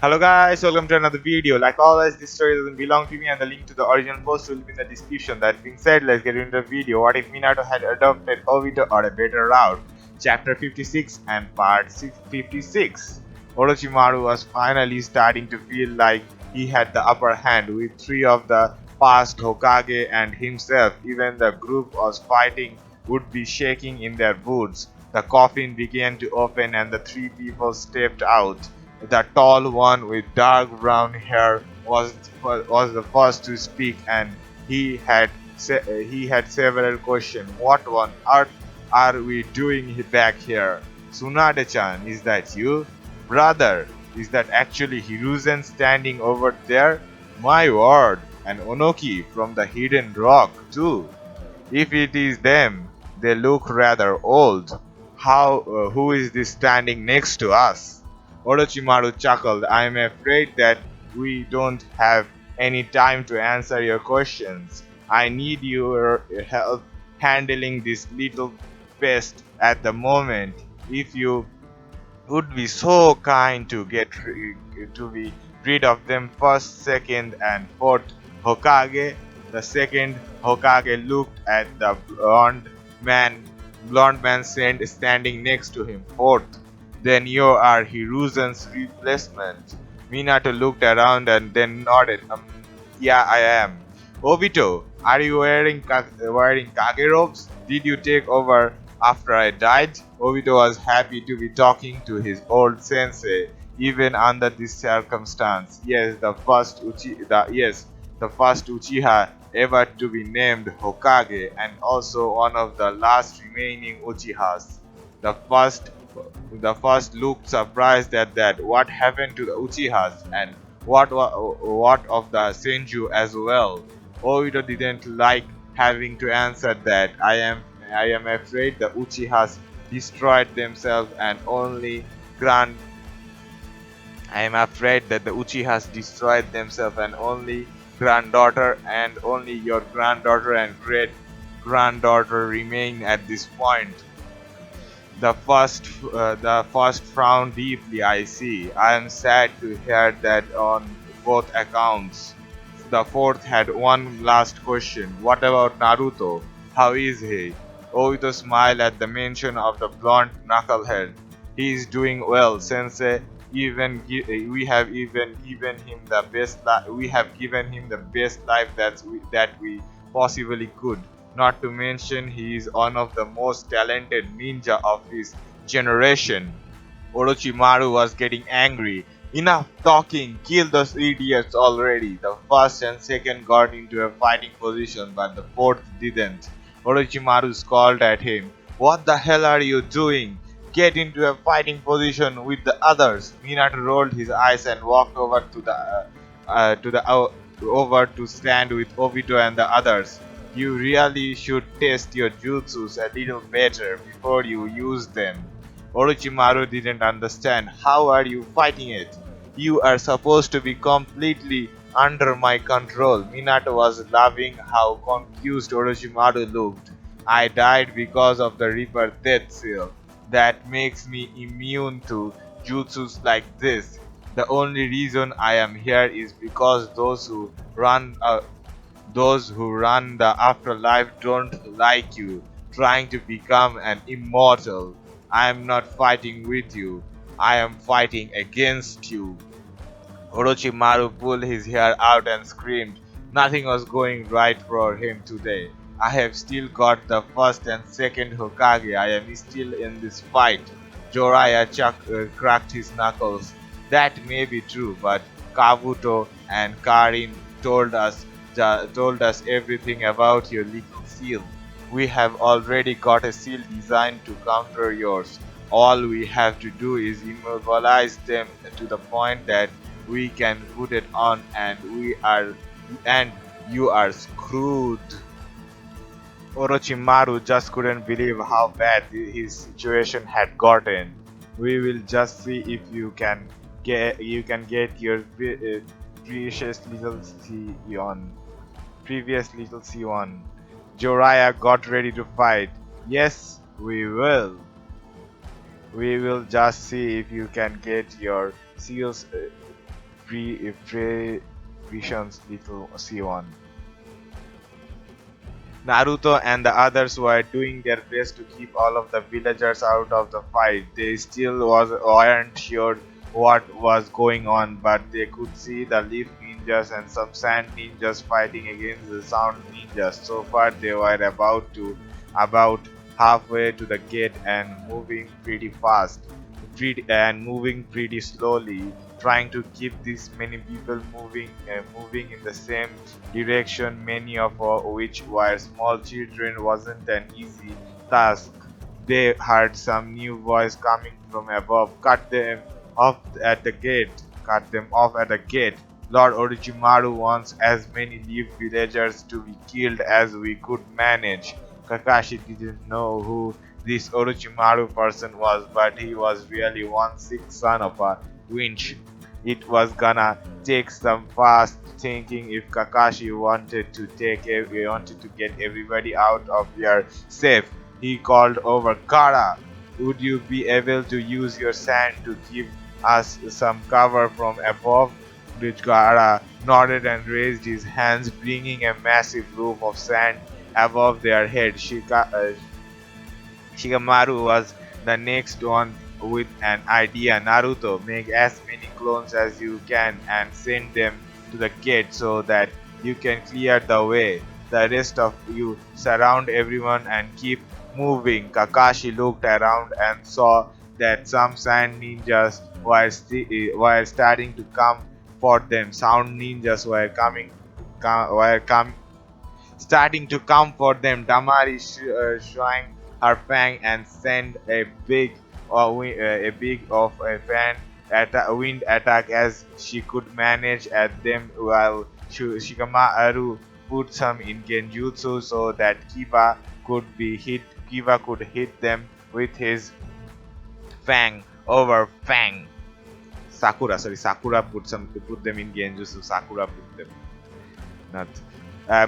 Hello guys, welcome to another video. Like always, this story doesn't belong to me and the link to the original post will be in the description. That being said, let's get into the video. What if Minato had adopted Obito or a better route? Chapter 56 and part 56. Orochimaru was finally starting to feel like he had the upper hand with three of the past Hokage and himself. Even the group was fighting would be shaking in their boots. The coffin began to open and the three people stepped out. The tall one with dark brown hair was the first to speak, and he had several questions. What on earth are we doing back here? Tsunade-chan, is that you? Brother, is that actually Hiruzen standing over there? My word, and Onoki from the hidden rock too. If it is them, they look rather old. Who is this standing next to us? Orochimaru chuckled. I am afraid that we don't have any time to answer your questions. I need your help handling this little pest at the moment. If you would be so kind to to be rid of them first, second, and fourth Hokage. The second Hokage looked at the man, blonde man standing next to him. Fourth, then you are Hiruzen's replacement. Minato looked around and then nodded. Yeah, I am. Obito, are you wearing kage robes? Did you take over after I died? Obito was happy to be talking to his old sensei, even under this circumstance. Yes, the first Uchiha ever to be named Hokage, and also one of the last remaining Uchihas. The first the first looked surprised at that. What happened to the Uchihas, and what of the Senju as well? Obito didn't like having to answer that. I am afraid the Uchihas destroyed themselves and only grand I am afraid that the Uchihas destroyed themselves and only granddaughter and only your granddaughter and great granddaughter remain at this point. The first frowned deeply. I see. I am sad to hear that on both accounts. The fourth had one last question. What about Naruto? How is he? Obito smiled at the mention of the blonde knucklehead. He is doing well, Sensei. We have even given him the best. We have given him the best life that we possibly could. Not to mention, he is one of the most talented ninja of his generation. Orochimaru was getting angry. Enough talking, kill those idiots already. The first and second got into a fighting position, but the fourth didn't. Orochimaru scowled at him. What the hell are you doing? Get into a fighting position with the others. Minato rolled his eyes and walked over over to stand with Obito and the others. You really should test your jutsus a little better before you use them. Orochimaru didn't understand. How are you fighting it? You are supposed to be completely under my control. Minato was laughing how confused Orochimaru looked. I died because of the Reaper Death Seal. That makes me immune to jutsus like this. The only reason I am here is because those who run the afterlife don't like you trying to become an immortal. I am not fighting with you. I am fighting against you. Orochimaru pulled his hair out and screamed. Nothing was going right for him today. I have still got the first and second Hokage. I am still in this fight. Jiraiya cracked his knuckles. That may be true, but Kabuto and Karin told us everything about your little seal. We have already got a seal designed to counter yours. All we have to do is immobilize them to the point that we can put it on, and you are screwed. Orochimaru just couldn't believe how bad his situation had gotten. We will just see if you can get your precious little previous little C1. Jiraiya got ready to fight. Yes, we will. We will just see if you can get your seals visions little C1. Naruto and the others were doing their best to keep all of the villagers out of the fight. They still weren't sure what was going on, but they could see the leaf ninjas and some sand ninjas fighting against the sound ninjas. So far, they were about halfway to the gate and moving pretty fast, moving pretty slowly, trying to keep this many people moving in the same direction, many of which were small children, wasn't an easy task. They heard some new voice coming from above. Cut them off at the gate. Lord Orochimaru wants as many leaf villagers to be killed as we could manage. Kakashi didn't know who this Orochimaru person was, but he was really one sick son of a winch. It was gonna take some fast thinking if Kakashi wanted to get everybody out of here safe. He called over Kara. Would you be able to use your sand to give us some cover from above? Which Kara nodded and raised his hands, bringing a massive roof of sand above their head. Shikamaru was the next one with an idea. Naruto, make as many clones as you can and send them to the gate so that you can clear the way. The rest of you surround everyone and keep moving. Kakashi looked around and saw that some sand ninjas were starting to come for them. Sound ninjas were coming starting to come for them. Damari swung her fang and sent a big of a wind attack as she could manage at them, while Shikamaru put some in genjutsu so that Kiba could hit them with his fang over fang. Sakura put them in genjutsu. Sakura put them not.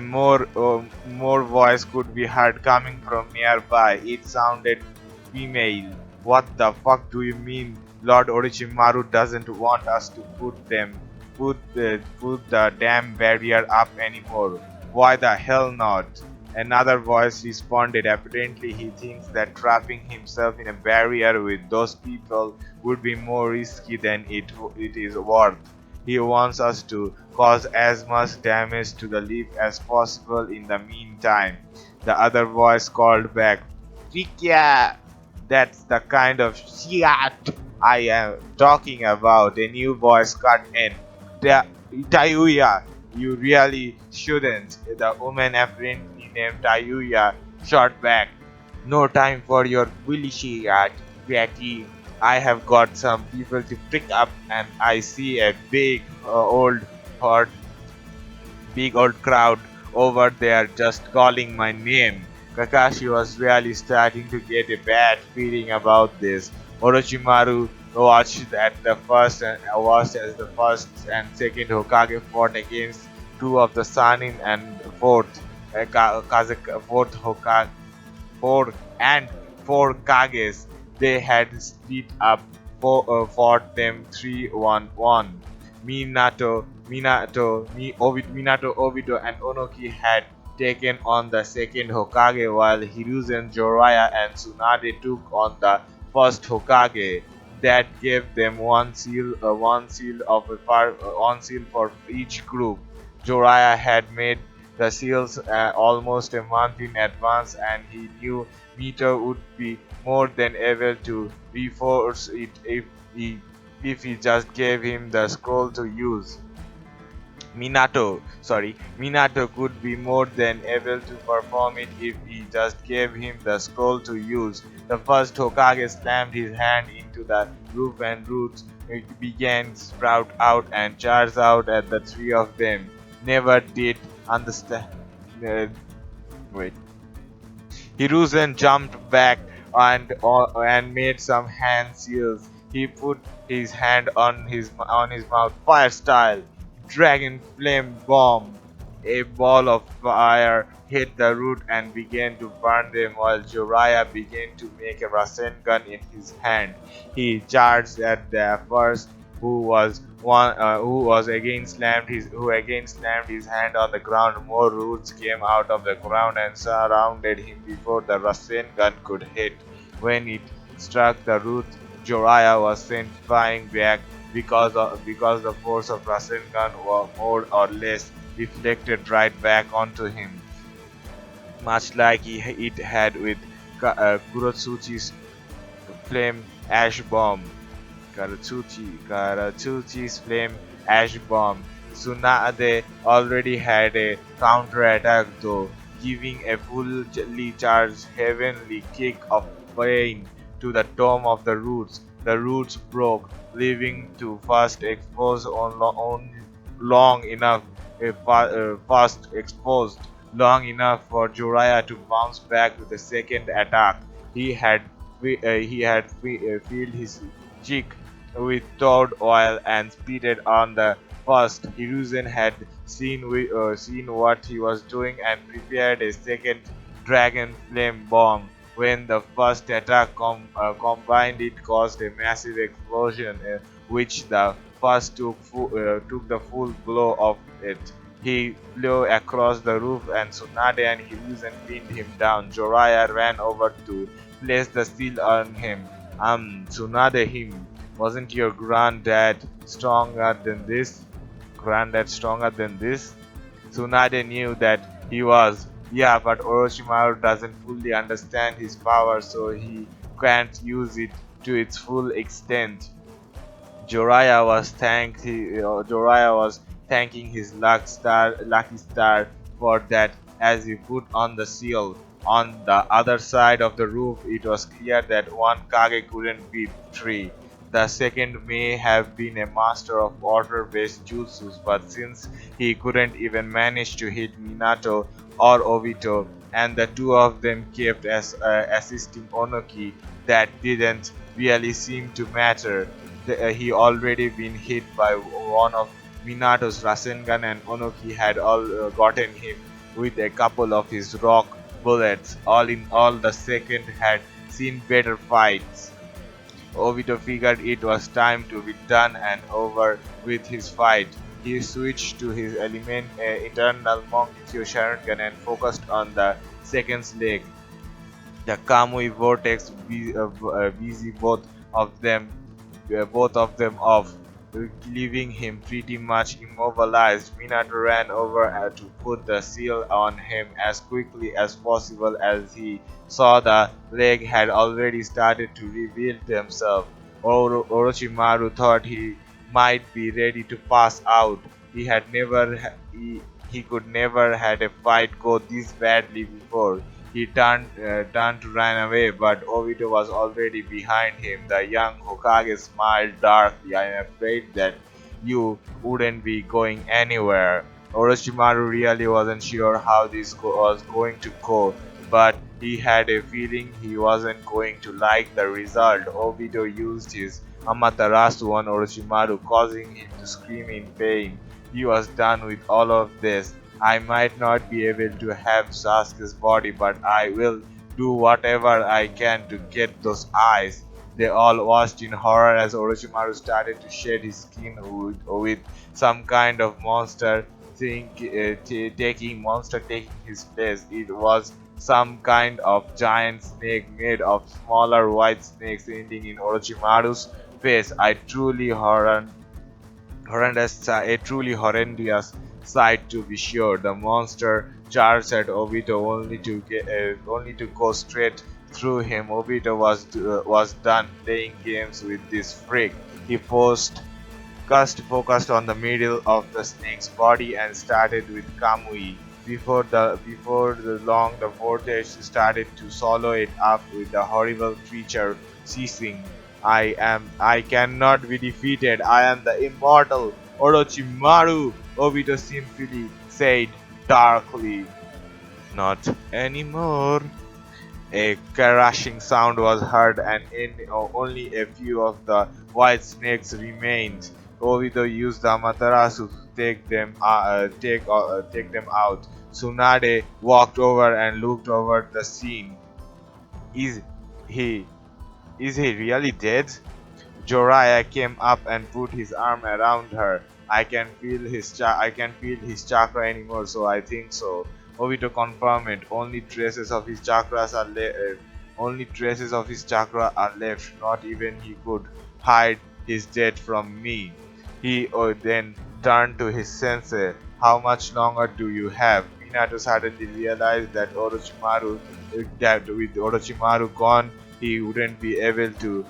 More voice could be heard coming from nearby. It sounded female. What the fuck do you mean? Lord Orochimaru doesn't want us to put the damn barrier up anymore. Why the hell not? Another voice responded. Apparently, he thinks that trapping himself in a barrier with those people would be more risky than it is worth. He wants us to cause as much damage to the leaf as possible in the meantime. The other voice called back, Rikia! That's the kind of shit I am talking about. A new voice cut in. Tayuya, you really shouldn't. The woman apparently named Tayuya shot back. No time for your bullshit, Betty. I have got some people to pick up, and I see a hot, big old crowd over there just calling my name. Kakashi was really starting to get a bad feeling about this. Orochimaru watched as the first and second Hokage fought against two of the Sanin and fourth Hokage four and four Kages. They had split up, fought them 3-1-1. Minato, Obito, and Onoki had taken on the second Hokage, while Hiruzen, Jiraiya, and Tsunade took on the first Hokage. That gave them one seal for each group. Jiraiya had made the seals almost a month in advance, and he knew Mito would be more than able to reinforce it if he just gave him the scroll to use. Minato could be more than able to perform it if he just gave him the scroll to use. The first Hokage slammed his hand into the roof and roots began to sprout out and charge out at the three of them. Never did understand. Wait. Hiruzen jumped back and made some hand seals. He put his hand on his mouth, fire style. Dragon flame bomb. A ball of fire hit the root and began to burn them, while Jiraiya began to make a Rasengan in his hand. He charged at the first who again slammed his hand on the ground. More roots came out of the ground and surrounded him before the Rasengan could hit. When it struck the root, Joraiya was sent flying back because the force of Rasengan was more or less reflected right back onto him, much like it had with Kurotsuchi's flame ash bomb. Karatsuchi's flame ash bomb. Tsunade already had a counterattack though, giving a fully charged heavenly kick of pain to the dome of the roots. The roots broke, leaving to first expose on long enough, first exposed long enough for Jiraiya to bounce back with a second attack. He had filled his cheek with toad oil and spitted on the first. Hiruzen had seen what he was doing and prepared a second dragon flame bomb. When the first attack combined, it caused a massive explosion, which the first took the full blow of it. He flew across the roof and Tsunade and Hiruzen pinned him down. Jiraiya ran over to place the seal on him. Tsunade him. Wasn't your Granddad stronger than this? Tsunade knew that he was. Yeah, but Orochimaru doesn't fully understand his power, so he can't use it to its full extent. Joraiya was thanking his lucky star for that as he put on the seal. On the other side of the roof, it was clear that one Kage couldn't beat three. The second may have been a master of water-based jutsus, but since he couldn't even manage to hit Minato or Obito, and the two of them kept assisting Onoki, that didn't really seem to matter. He already been hit by one of Minato's Rasengan and Onoki had gotten him with a couple of his rock bullets. All in all, the second had seen better fights. Obito figured it was time to be done and over with his fight. He switched to his internal Mongekyo Sharingan and focused on the second's leg. The Kamui vortex busy both of them off, leaving him pretty much immobilized. Minato ran over to put the seal on him as quickly as possible as he saw the leg had already started to rebuild themselves. Orochimaru thought he might be ready to pass out. He could never had a fight go this badly before. He turned to run away, but Obito was already behind him. The young Hokage smiled darkly. I am afraid that you wouldn't be going anywhere. Orochimaru really wasn't sure how was going to go, but he had a feeling he wasn't going to like the result. Obito used his Amaterasu on Orochimaru, causing him to scream in pain. He was done with all of this. I might not be able to have Sasuke's body, but I will do whatever I can to get those eyes. They all watched in horror as Orochimaru started to shed his skin with some kind of monster taking his place. It was some kind of giant snake made of smaller white snakes ending in Orochimaru's face. A truly horrendous sight to be sure. The monster charged at Obito only to go straight through him. Obito was done playing games with this freak. He focused on the middle of the snake's body and started with Kamui. Before the long, the vortex started to swallow it up with the horrible creature ceasing. I cannot be defeated. I am the immortal Orochimaru, Obito simply said darkly. Not anymore. A crashing sound was heard, and only a few of the white snakes remained. Obito used the Amaterasu to take them out. Tsunade walked over and looked over the scene. Is he is he really dead? Joraiya came up and put his arm around her. I can feel his chakra anymore, so I think so. Obito confirmed it. Only traces of his chakra are left. Not even he could hide his death from me. He then turned to his sensei. How much longer do you have? Minato suddenly realized that with Orochimaru gone, he wouldn't be able to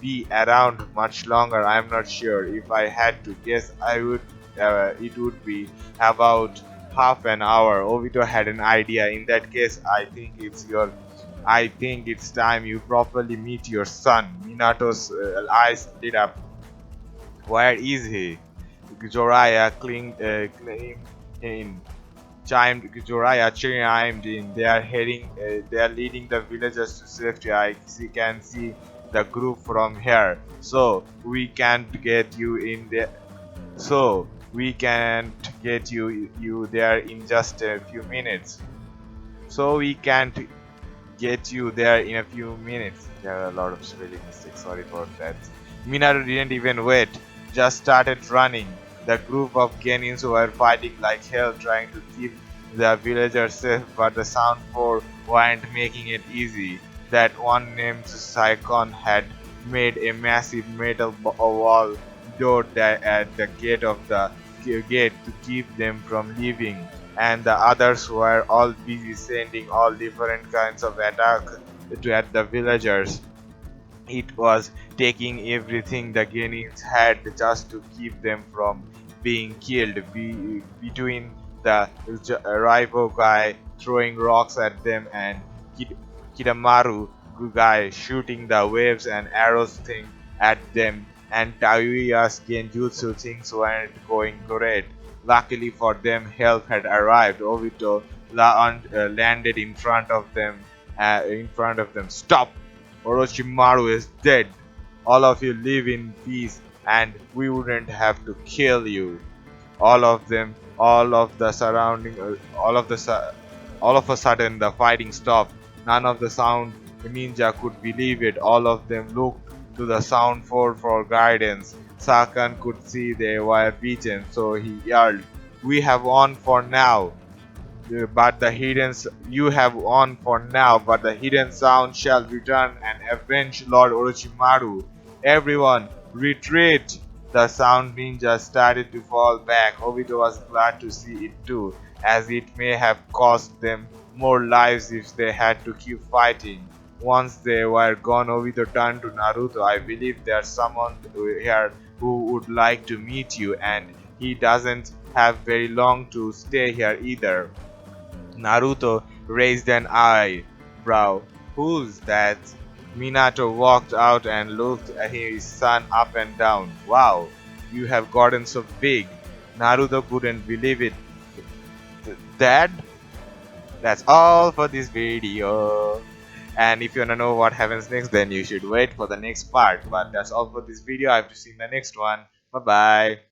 be around much longer. I'm not sure. If I had to guess, it would be about half an hour. Obito had an idea. In that case, I think it's time you properly meet your son. Minato's eyes lit up. Where is he? Joraiya claimed in chimed in. They are leading the villagers to safety. Can see the group from here. So we can't get you there in just a few minutes. So we can't get you there in a few minutes. There are a lot of spelling mistakes, sorry for that. Minato didn't even wait, just started running. The group of Genins were fighting like hell trying to keep the villagers safe, but the Sound 4 weren't making it easy. That one named Saikon had made a massive metal wall door at the gate to keep them from leaving, and the others were all busy sending all different kinds of attacks at the villagers. It was taking everything the Genins had just to keep them from being killed. Between the Raibo guy throwing rocks at them and Kid- Kidamaru guy shooting the waves and arrows thing at them, and Tayuya's genjutsu things weren't going great. Luckily for them, help had arrived. Obito landed in front of them. Stop! Orochimaru is dead. All of you live in peace, and we wouldn't have to kill you. All of them, all of the surrounding, all of a sudden the fighting stopped. None of the sound ninja could believe it. All of them looked to the sound for guidance. Sakan could see they were beaten, so he yelled, "We have won for now." But the hidden you have won for now, but the hidden sound shall return and avenge Lord Orochimaru. Everyone, retreat! The sound ninja started to fall back. Obito was glad to see it too, as it may have cost them more lives if they had to keep fighting. Once they were gone, Obito turned to Naruto. I believe there's someone here who would like to meet you, and he doesn't have very long to stay here either. Naruto raised an eyebrow. Who's that? Minato walked out and looked at his son up and down. Wow, you have gotten so big. Naruto couldn't believe it. Dad, that's all for this video. And if you wanna know what happens next, then you should wait for the next part. But that's all for this video. I have to see you in the next one. Bye bye.